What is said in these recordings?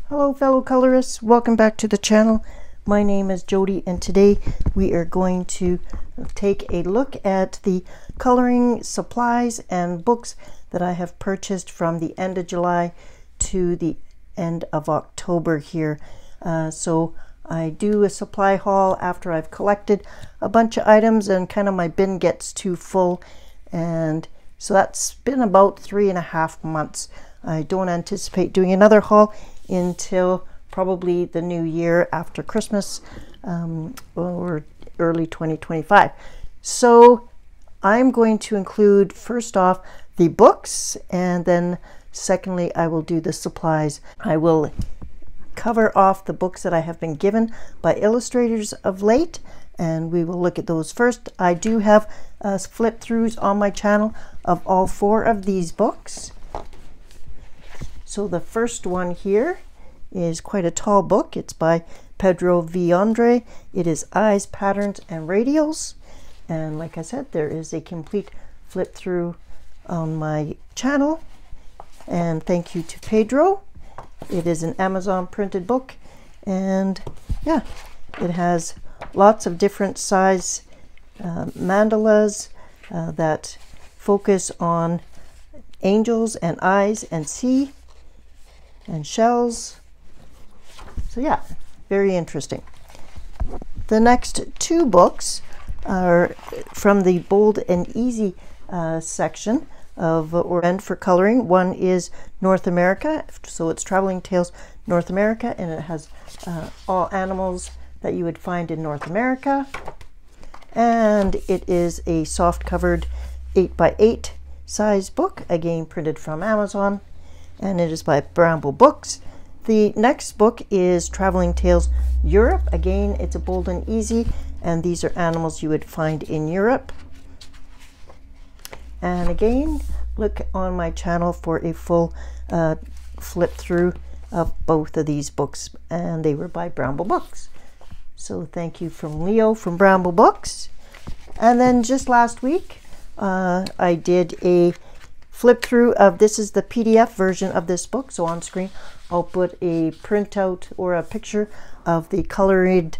Hello fellow colorists, welcome back to the channel. My name is Jody and today we are going to take a look at the coloring supplies and books that I have purchased from the end of July to the end of October here. So I do a supply haul after I've collected a bunch of items and kind of my bin gets too full, and so that's been about 3.5 months. I don't anticipate doing another haul until probably the new year after Christmas or early 2025. So I'm going to include first off the books, and then secondly I will do the supplies. I will cover off the books that I have been given by illustrators of late, and we will look at those first. I do have flip throughs on my channel of all 4 of these books. So the first one here is quite a tall book. It's by Pedro V. Andre. It is Eyes, Patterns, and Radials. And like I said, there is a complete flip through on my channel. And thank you to Pedro. It is an Amazon printed book. And yeah, it has lots of different size mandalas that focus on angels and eyes and sea and shells. So yeah, very interesting. The next 2 books are from the Bold and Easy section of Or for Coloring. One is North America, so it's Traveling Tales North America, and it has all animals that you would find in North America. And it is a soft covered 8x8 size book, again printed from Amazon, and it is by Bramble Books. The next book is Traveling Tales Europe. Again, it's a Bold and Easy, and these are animals you would find in Europe. And again, look on my channel for a full flip through of both of these books, and they were by Bramble Books. So thank you from Leo from Bramble Books. And then just last week, I did a flip through of, this is the PDF version of this book, so on screen I'll put a printout or a picture of the colored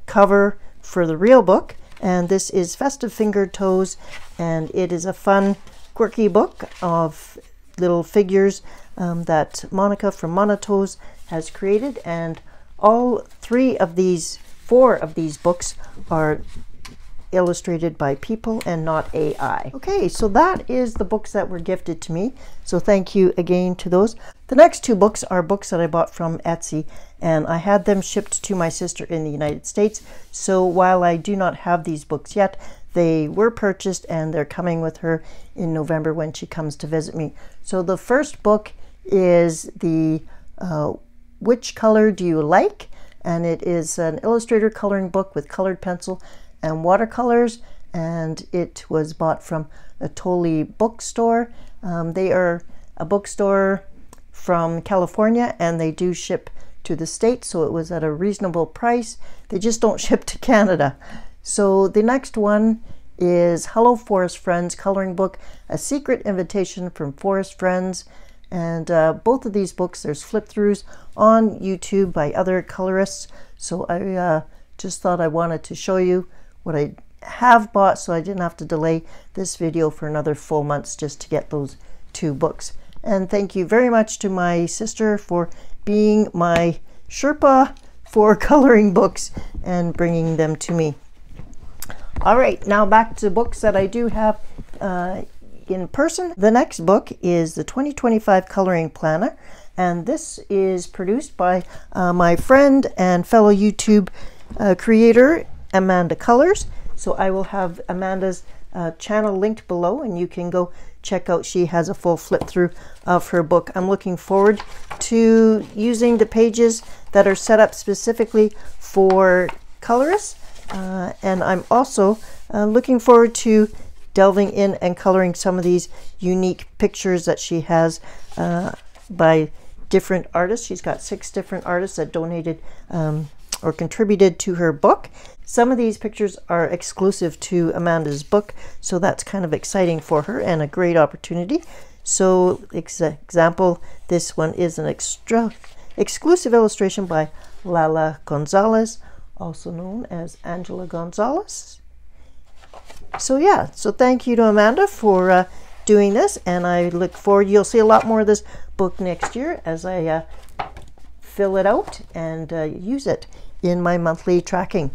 cover for the real book. And this is Festive Fingered Toes, and it is a fun, quirky book of little figures that Monica from Monotoes has created, and all 4 of these books are illustrated by people and not AI. Okay, so that is the books that were gifted to me, so thank you again to those. The next 2 books are books that I bought from Etsy, and I had them shipped to my sister in the United States. So while I do not have these books yet, they were purchased and they're coming with her in November when she comes to visit me. So the first book is the Which Color Do You Like? And it is an illustrator coloring book with colored pencil and watercolors, and it was bought from a Tolly bookstore. They are a bookstore from California, and they do ship to the States, so it was at a reasonable price. They just don't ship to Canada. So the next one is Hello Forest Friends Coloring Book, A Secret Invitation from Forest Friends. And both of these books, there's flip throughs on YouTube by other colorists. So I just thought I wanted to show you what I have bought, so I didn't have to delay this video for another full months just to get those 2 books. And thank you very much to my sister for being my Sherpa for coloring books and bringing them to me. All right, now back to books that I do have in person. The next book is the 2025 Coloring Planner, and this is produced by my friend and fellow YouTube creator Amanda Colors. So I will have Amanda's channel linked below, and you can go check out. She has a full flip through of her book. I'm looking forward to using the pages that are set up specifically for colorists, and I'm also looking forward to delving in and coloring some of these unique pictures that she has by different artists. She's got 6 different artists that donated or contributed to her book. Some of these pictures are exclusive to Amanda's book, so that's kind of exciting for her and a great opportunity. So example, this one is an exclusive illustration by Lala Gonzalez, also known as Angela Gonzalez. So yeah, so thank you to Amanda for doing this, and I look forward, you'll see a lot more of this book next year as I fill it out and use it in my monthly tracking.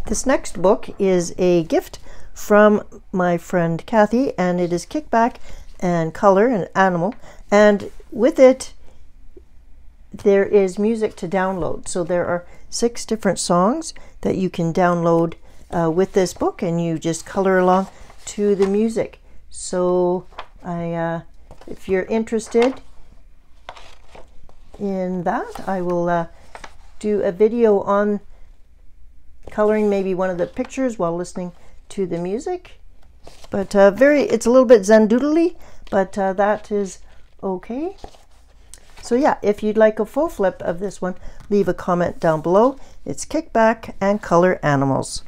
This next book is a gift from my friend Kathy, and it is Kickback and Color and Animal, and with it there is music to download. So there are 6 different songs that you can download with this book, and you just color along to the music. So if you're interested in that, I will do a video on coloring maybe one of the pictures while listening to the music. But it's a little bit zen-doodly, but that is okay. So yeah, if you'd like a full flip of this one, leave a comment down below. It's Kickback and Color Animals.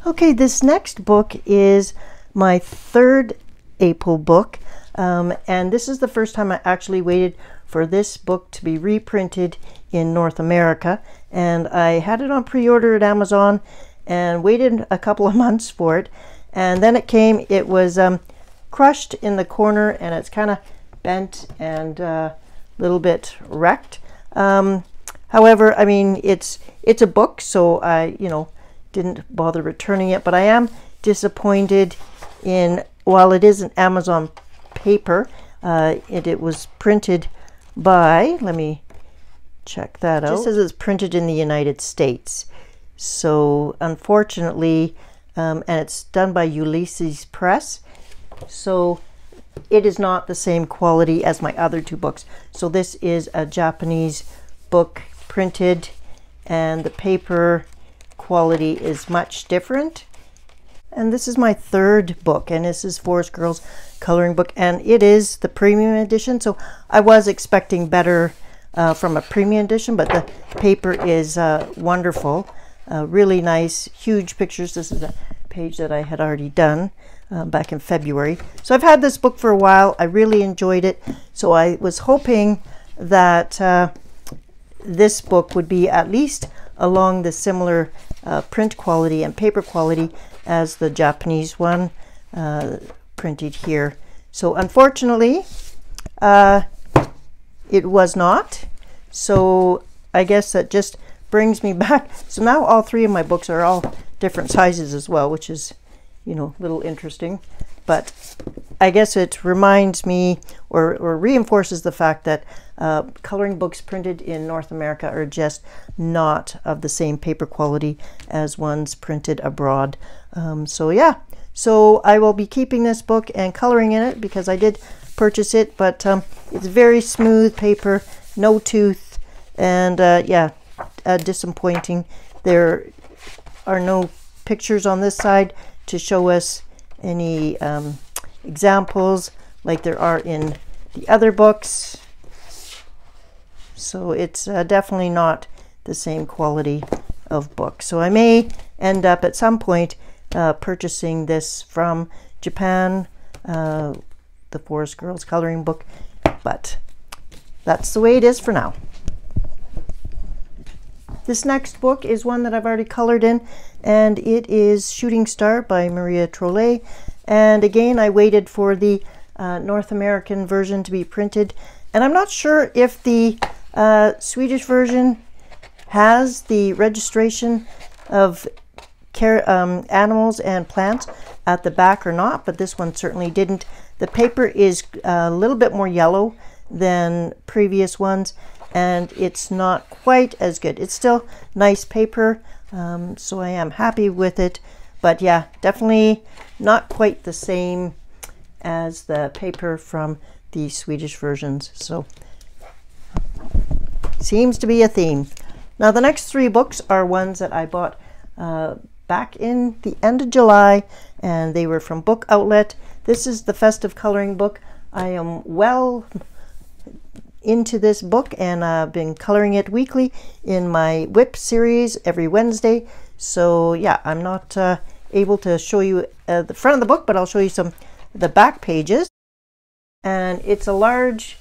Okay, this next book is my 3rd April book, and this is the first time I actually waited for this book to be reprinted in North America, and I had it on pre-order at Amazon and waited a couple of months for it, and then it came. It was crushed in the corner, and it's kind of bent and a little bit wrecked. However, I mean, it's a book, so I didn't bother returning it, but I am disappointed in, while it is an Amazon paper, it was printed by, let me check that out. It just says it's printed in the United States. So unfortunately, and it's done by Ulysses Press, so it is not the same quality as my other 2 books. So this is a Japanese book printed, and the paper quality is much different. And this is my 3rd book, and this is Forest Girls coloring book, and it is the premium edition, so I was expecting better from a premium edition, but the paper is wonderful, really nice, huge pictures. This is a page that I had already done back in February. So I've had this book for a while. I really enjoyed it, so I was hoping that this book would be at least along the similar print quality and paper quality as the Japanese one printed here. So unfortunately, it was not. So I guess that just brings me back. So now all 3 of my books are all different sizes as well, which is, a little interesting. But I guess it reminds me or reinforces the fact that coloring books printed in North America are just not of the same paper quality as ones printed abroad. So yeah, so I will be keeping this book and coloring in it because I did purchase it, but it's very smooth paper, no tooth, and yeah, disappointing. There are no pictures on this side to show us any examples like there are in the other books. So it's definitely not the same quality of book. So I may end up at some point purchasing this from Japan, the Forest Girls coloring book, but that's the way it is for now. This next book is one that I've already colored in, and it is Shooting Star by Maria Trollet. And again, I waited for the North American version to be printed, and I'm not sure if the Swedish version has the registration of animals and plants at the back or not, but this one certainly didn't. The paper is a little bit more yellow than previous ones, and it's not quite as good. It's still nice paper, so I am happy with it, but yeah, definitely not quite the same as the paper from the Swedish versions. So seems to be a theme. Now the next 3 books are ones that I bought back in the end of July, and they were from Book Outlet. This is the Festive coloring book. I am well into this book, and I've been coloring it weekly in my Whip series every Wednesday. So yeah, I'm not able to show you the front of the book, but I'll show you some the back pages. And it's a large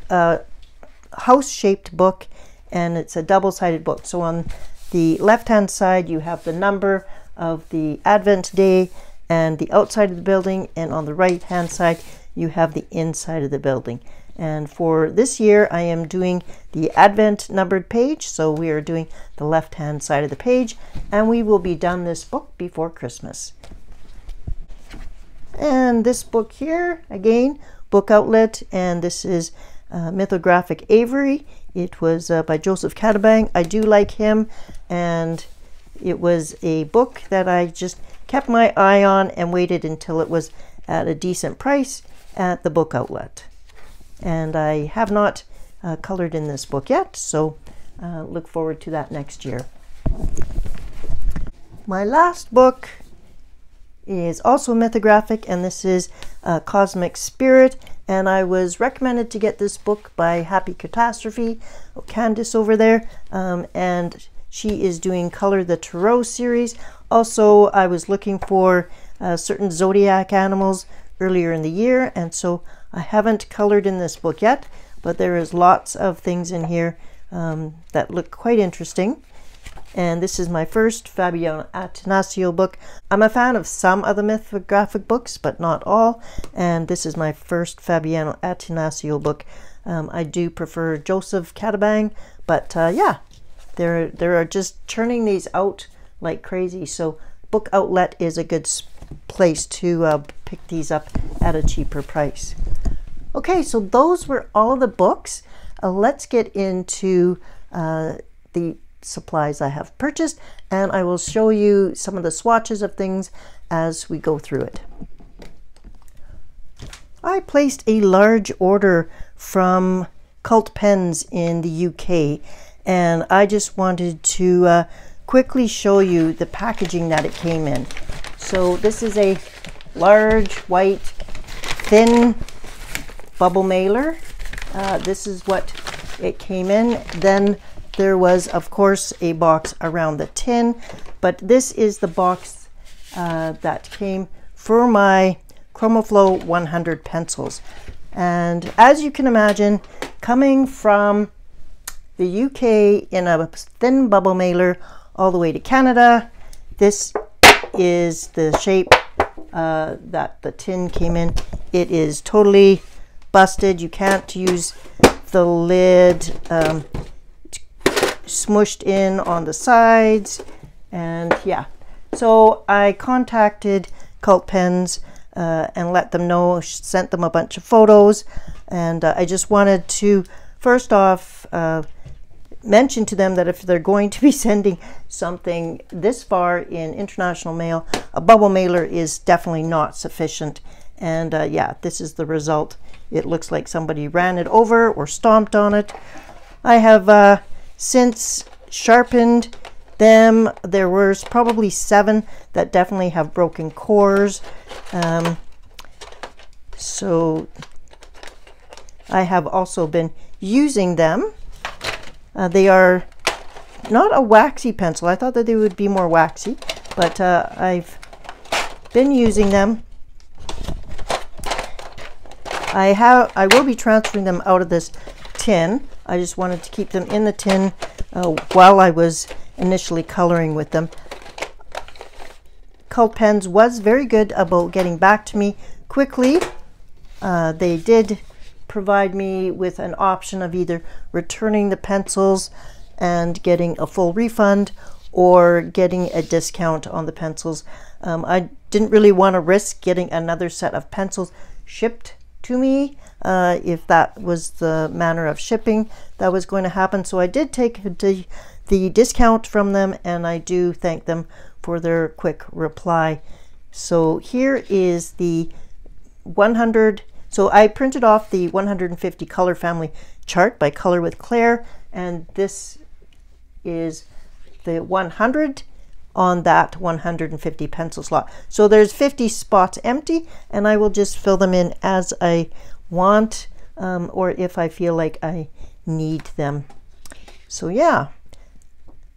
house-shaped book, and it's a double-sided book. So on the left-hand side, you have the number of the Advent day and the outside of the building, and on the right-hand side, you have the inside of the building. And for this year, I am doing the Advent numbered page, so we are doing the left-hand side of the page, and we will be done this book before Christmas. And this book here, again, book outlet, and this is Mythographic Avery. It was by Joseph Catabang. I do like him, and it was a book that I just kept my eye on and waited until it was at a decent price at the book outlet. And I have not colored in this book yet, so look forward to that next year. My last book is also Mythographic, and this is Cosmic Spirit, and I was recommended to get this book by Happy Catastrophe, Candice over there, and she is doing Color the Tarot series. Also, I was looking for certain zodiac animals earlier in the year, and so I haven't colored in this book yet, but there is lots of things in here that look quite interesting. And this is my first Fabiano Attanasio book. I'm a fan of some of the Mythographic books, but not all. And this is my first Fabiano Attanasio book. I do prefer Joseph Catabang, but yeah, they're just churning these out like crazy. So Book Outlet is a good place to pick these up at a cheaper price. Okay, so those were all the books. Let's get into the supplies I have purchased, and I will show you some of the swatches of things as we go through it. I placed a large order from Cult Pens in the UK, and I just wanted to quickly show you the packaging that it came in. So this is a large white thin bubble mailer. This is what it came in. Then there was, of course, a box around the tin, but this is the box that came for my ChromaFlow 100 pencils. And as you can imagine, coming from the UK in a thin bubble mailer all the way to Canada, this is the shape that the tin came in. It is totally busted. You can't use the lid. Smushed in on the sides, and yeah, so I contacted Cult Pens and let them know, sent them a bunch of photos, and I just wanted to first off mention to them that if they're going to be sending something this far in international mail, a bubble mailer is definitely not sufficient. And yeah, this is the result. It looks like somebody ran it over or stomped on it. I have since sharpened them. There was probably 7 that definitely have broken cores. So I have also been using them. They are not a waxy pencil. I thought that they would be more waxy, but I've been using them. I will be transferring them out of this tin. I just wanted to keep them in the tin while I was initially coloring with them. Cult Pens was very good about getting back to me quickly. They did provide me with an option of either returning the pencils and getting a full refund or getting a discount on the pencils. I didn't really want to risk getting another set of pencils shipped to me if that was the manner of shipping that was going to happen. So I did take the discount from them, and I do thank them for their quick reply. So here is the 100. So I printed off the 150 color family chart by Color with Claire, and this is the 100 on that 150 pencil slot. So there's 50 spots empty, and I will just fill them in as I want, or if I feel like I need them. So yeah,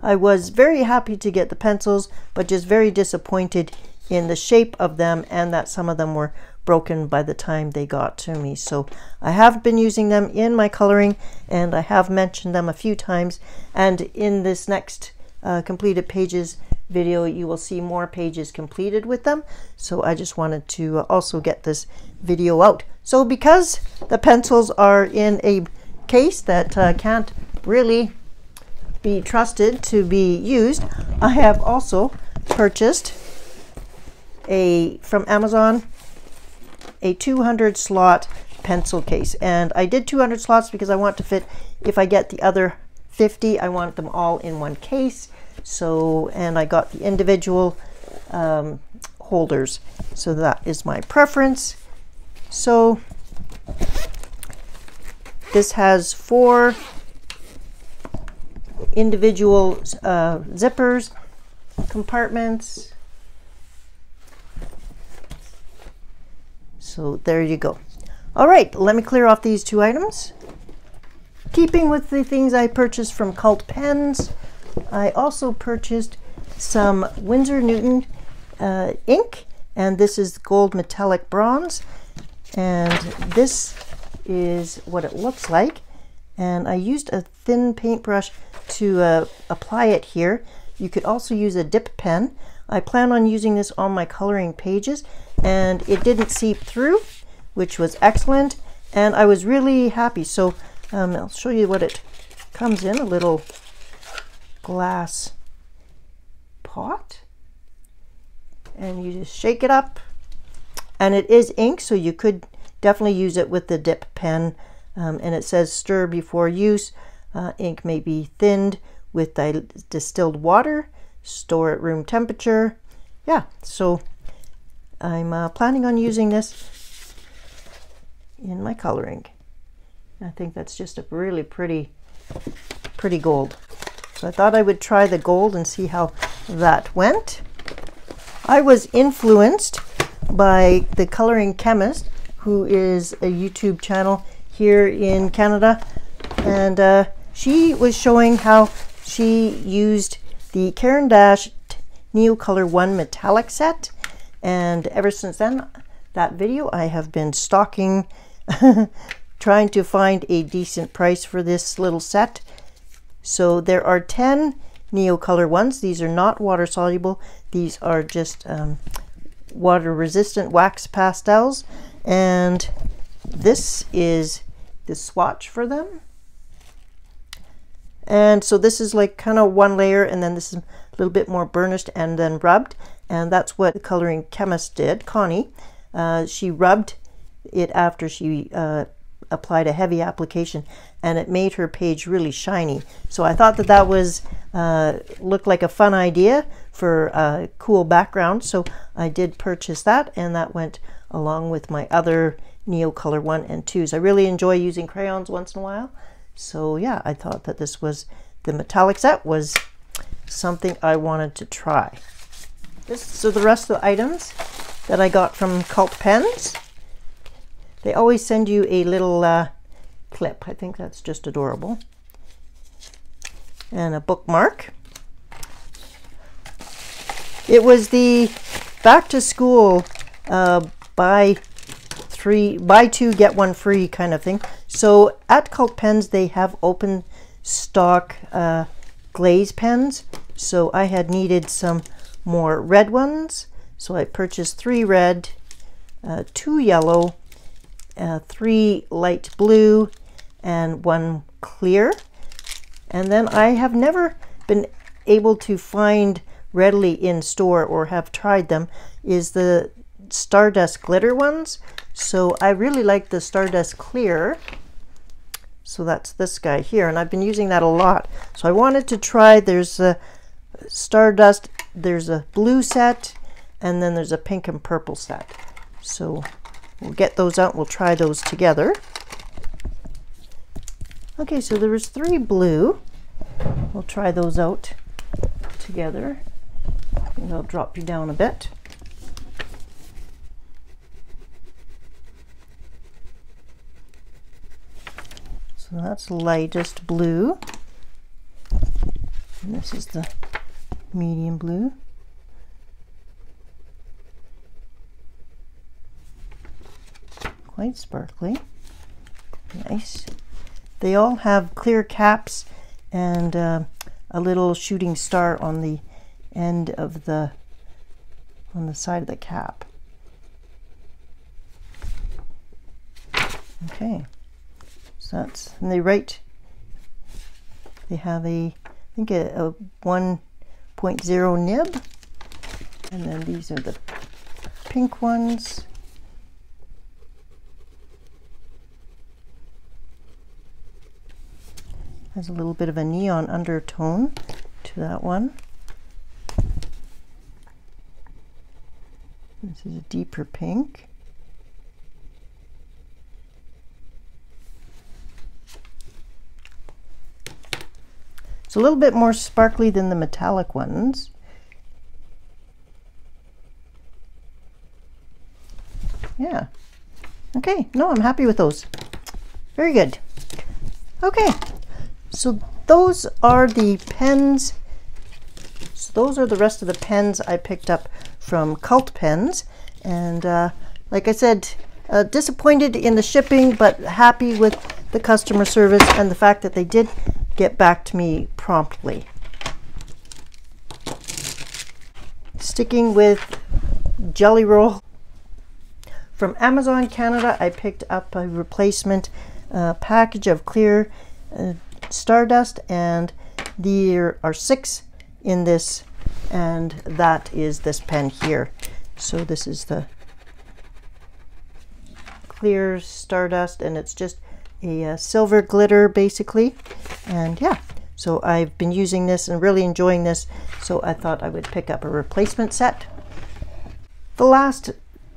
I was very happy to get the pencils, but just very disappointed in the shape of them, and that some of them were broken by the time they got to me. So I have been using them in my coloring, and I have mentioned them a few times, and in this next completed pages video you will see more pages completed with them. So I just wanted to also get this video out. So because the pencils are in a case that can't really be trusted to be used, I have also purchased from Amazon a 200 slot pencil case, and I did 200 slots because I want to fit, if I get the other 50, I want them all in one case. So, and I got the individual holders, so that is my preference. So this has 4 individual zippers, compartments. So there you go. All right, let me clear off these 2 items. Keeping with the things I purchased from Cult Pens, I also purchased some Windsor Newton ink, and this is gold metallic bronze, and this is what it looks like. And I used a thin paintbrush to apply it here. You could also use a dip pen. I plan on using this on my coloring pages, and it didn't seep through, which was excellent, and I was really happy. So I'll show you what it comes in, a little glass pot, and you just shake it up, and it is ink, so you could definitely use it with the dip pen, and it says stir before use. Ink may be thinned with distilled water, store at room temperature. Yeah, so I'm planning on using this in my coloring. I think that's just a really pretty gold. So I thought I would try the gold and see how that went. I was influenced by the Coloring Chemist, who is a YouTube channel here in Canada, and she was showing how she used the Caran d'Ache Neocolor 1 metallic set, and ever since then, that video, I have been stalking trying to find a decent price for this little set. So there are 10 Neocolor ones. These are not water soluble. These are just water resistant wax pastels, and this is the swatch for them. And so this is like kind of one layer, and then this is a little bit more burnished and then rubbed, and that's what the Coloring Chemist did, Connie. She rubbed it after she applied a heavy application, and it made her page really shiny. So I thought that that was looked like a fun idea for a cool background, so I did purchase that, and that went along with my other Neocolor 1 and 2s. I really enjoy using crayons once in a while, so yeah, I thought that this was, the metallic set was something I wanted to try. So the rest of the items that I got from Cult Pens, they always send you a little clip. I think that's just adorable. And a bookmark. It was the back to school buy 2 get 1 free kind of thing. So at Cult Pens they have open stock glaze pens. So I had needed some more red ones. So I purchased 3 red, 2 yellow, 3 light blue, and 1 clear. And then I have never been able to find readily in store, or have tried them, is the Stardust glitter ones. So I really like the Stardust clear. So that's this guy here, and I've been using that a lot. So I wanted to try, there's a Stardust, there's a blue set, and then there's a pink and purple set. So we'll get those out, we'll try those together. Okay, so there was 3 blue. We'll try those out together. And I'll drop you down a bit. So that's lightest blue. And this is the medium blue. quite sparkly. Nice. They all have clear caps and a little shooting star on the end of on the side of the cap. Okay, so that's, and they have I think a 1.0 nib, and then these are the pink ones. Has a little bit of a neon undertone to that one. This is a deeper pink. It's a little bit more sparkly than the metallic ones. Yeah. Okay, no, I'm happy with those. Very good. Okay, so those are the pens. So those are the rest of the pens I picked up from Cult Pens. And like I said, disappointed in the shipping, but happy with the customer service and the fact that they did get back to me promptly. Sticking with Jelly Roll. From Amazon Canada, I picked up a replacement package of clear Stardust, and there are 6 in this, and that is this pen here. So this is the clear Stardust, and it's just a silver glitter basically. And yeah, so I've been using this and really enjoying this, so I thought I would pick up a replacement set. The last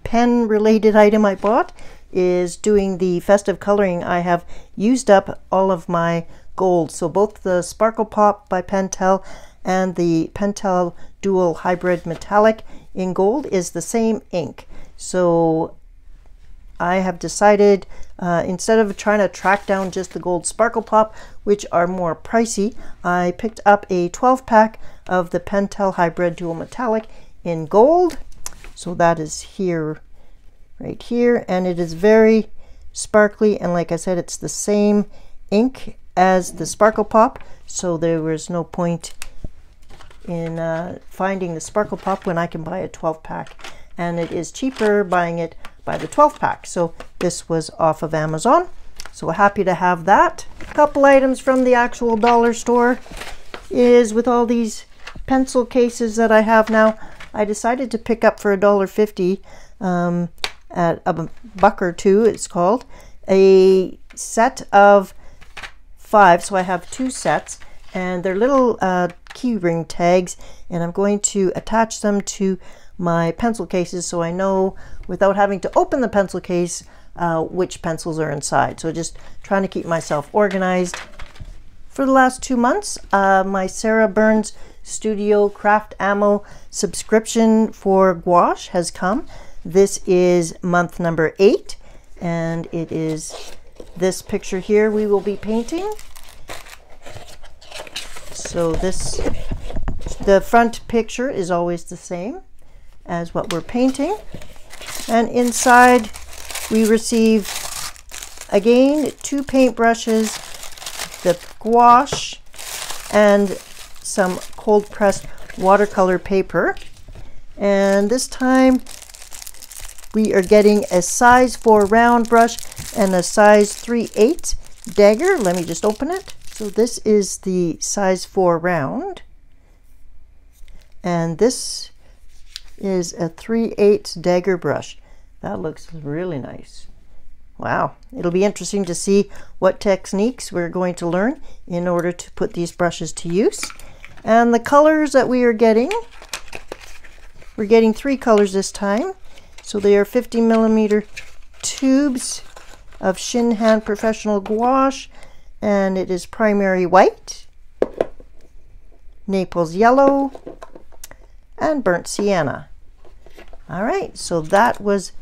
pen related item I bought is doing the festive coloring. I have used up all of my gold, so both the Sparkle Pop by Pentel and the Pentel Dual Hybrid Metallic in gold is the same ink. So I have decided instead of trying to track down just the gold Sparkle Pop, which are more pricey, I picked up a 12-pack of the Pentel Hybrid Dual Metallic in gold. So that is here, right here, and it is very sparkly, and like I said, it's the same ink as the Sparkle Pop, so there was no point in finding the Sparkle Pop when I can buy a 12-pack, and it is cheaper buying it by the 12-pack. So this was off of Amazon, so happy to have that. A couple items from the actual dollar store is with all these pencil cases that I have now, I decided to pick up for $1.50 at a buck or two, it's called, a set of 5. So I have 2 sets, and they're little key ring tags, and I'm going to attach them to my pencil cases so I know without having to open the pencil case which pencils are inside. So just trying to keep myself organized. For the last 2 months, my Sarah Burns Studio Craft Ammo subscription for gouache has come. This is month number 8, and it is this picture here we will be painting. So the front picture is always the same as what we're painting, and inside we receive again 2 paintbrushes, the gouache, and some cold pressed watercolor paper. And this time we are getting a size 4 round brush and a size 3/8 dagger. Let me just open it. So this is the size 4 round, and this is a 3/8 dagger brush. That looks really nice. Wow, it'll be interesting to see what techniques we're going to learn in order to put these brushes to use. And the colors that we are getting, we're getting 3 colors this time. So they are 50mm tubes of Shin-Hand Professional Gouache, and it is primary white, Naples yellow, and burnt sienna. All right, so that was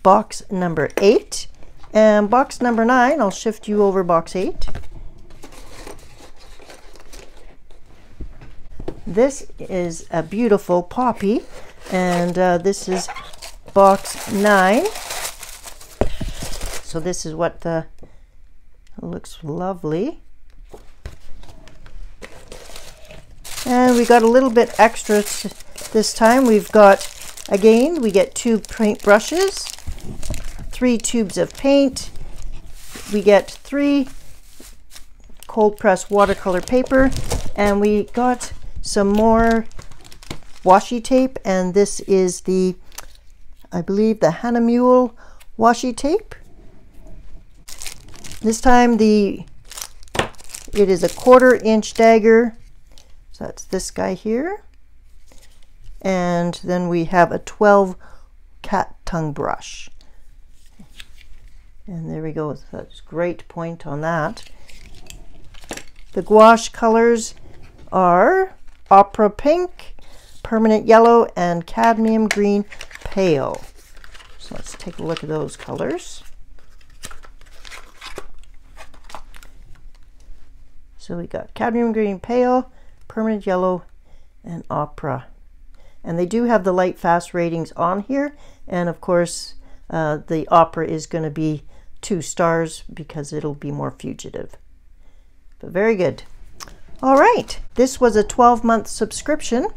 box number 8. And box number 9, I'll shift you over box 8. This is a beautiful poppy, and this is box 9. So this is what looks lovely. And we got a little bit extra this time. We've got, again, we get 2 paint brushes, 3 tubes of paint. We get 3 cold press watercolor paper, and we got some more washi tape, and this is the, I believe, the Hannah Mule washi tape. This time it is a 1/4 inch dagger, so that's this guy here, and then we have a 12 cat tongue brush, and there we go. So that's great point on that. The gouache colors are Opera Pink, Permanent Yellow, and Cadmium Green Pale. So let's take a look at those colors. So we got Cadmium Green Pale, Permanent Yellow, and Opera. And they do have the light fast ratings on here. And of course, the Opera is going to be 2 stars because it'll be more fugitive. But very good. All right, this was a 12-month subscription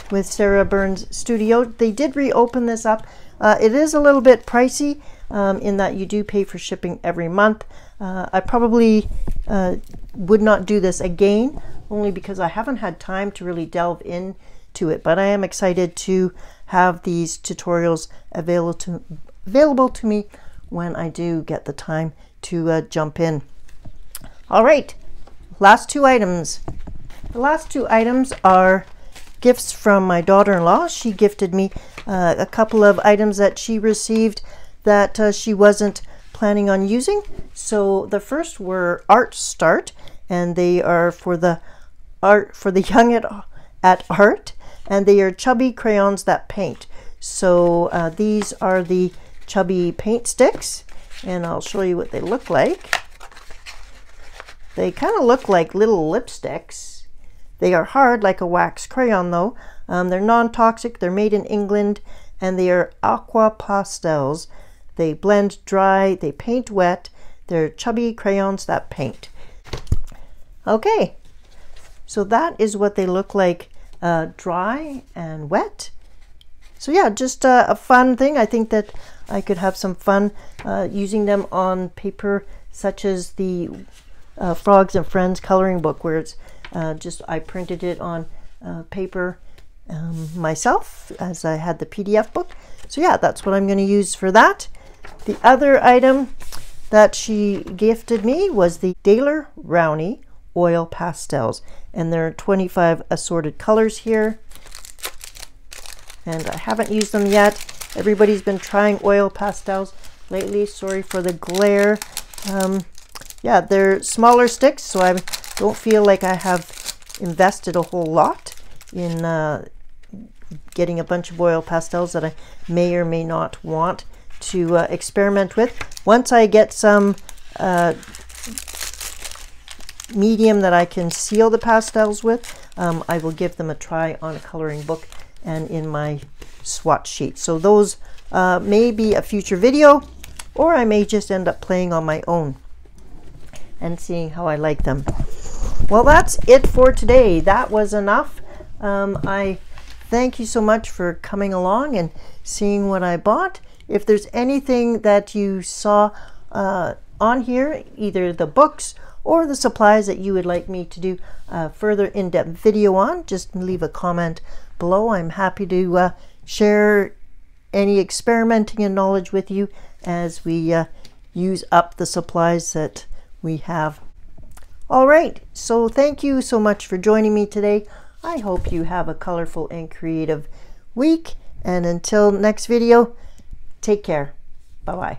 with Sarah Burns Studio. They did reopen this up. It is a little bit pricey in that you do pay for shipping every month. I probably would not do this again, only because I haven't had time to really delve into it, but I am excited to have these tutorials available to me when I do get the time to jump in. All right, last 2 items. The last 2 items are gifts from my daughter-in-law. She gifted me a couple of items that she received that she wasn't planning on using. So the first were Art Start, and they are for the young at art, and they are chubby crayons that paint. So these are the chubby paint sticks, and I'll show you what they look like. They kind of look like little lipsticks. They are hard like a wax crayon though. They're non-toxic, they're made in England, and they are aqua pastels. They blend dry, they paint wet. They're chubby crayons that paint. Okay, so that is what they look like dry and wet. So yeah, just a fun thing. I think that I could have some fun using them on paper, such as the Frogs and Friends coloring book, where it's I printed it on paper myself as I had the PDF book. So yeah, that's what I'm going to use for that. The other item that she gifted me was the Daler Rowney oil pastels, and there are 25 assorted colors here, and I haven't used them yet. Everybody's been trying oil pastels lately. Sorry for the glare. Yeah, they're smaller sticks, so I don't feel like I have invested a whole lot in getting a bunch of oil pastels that I may or may not want to experiment with. Once I get some medium that I can seal the pastels with, I will give them a try on a coloring book and in my swatch sheet. So those may be a future video, or I may just end up playing on my own and seeing how I like them. Well, that's it for today. That was enough. I thank you so much for coming along and seeing what I bought. If there's anything that you saw on here, either the books or the supplies that you would like me to do a further in-depth video on, just leave a comment below. I'm happy to share any experimenting and knowledge with you as we use up the supplies that we have. All right, so thank you so much for joining me today. I hope you have a colorful and creative week, and until next video, take care. Bye-bye.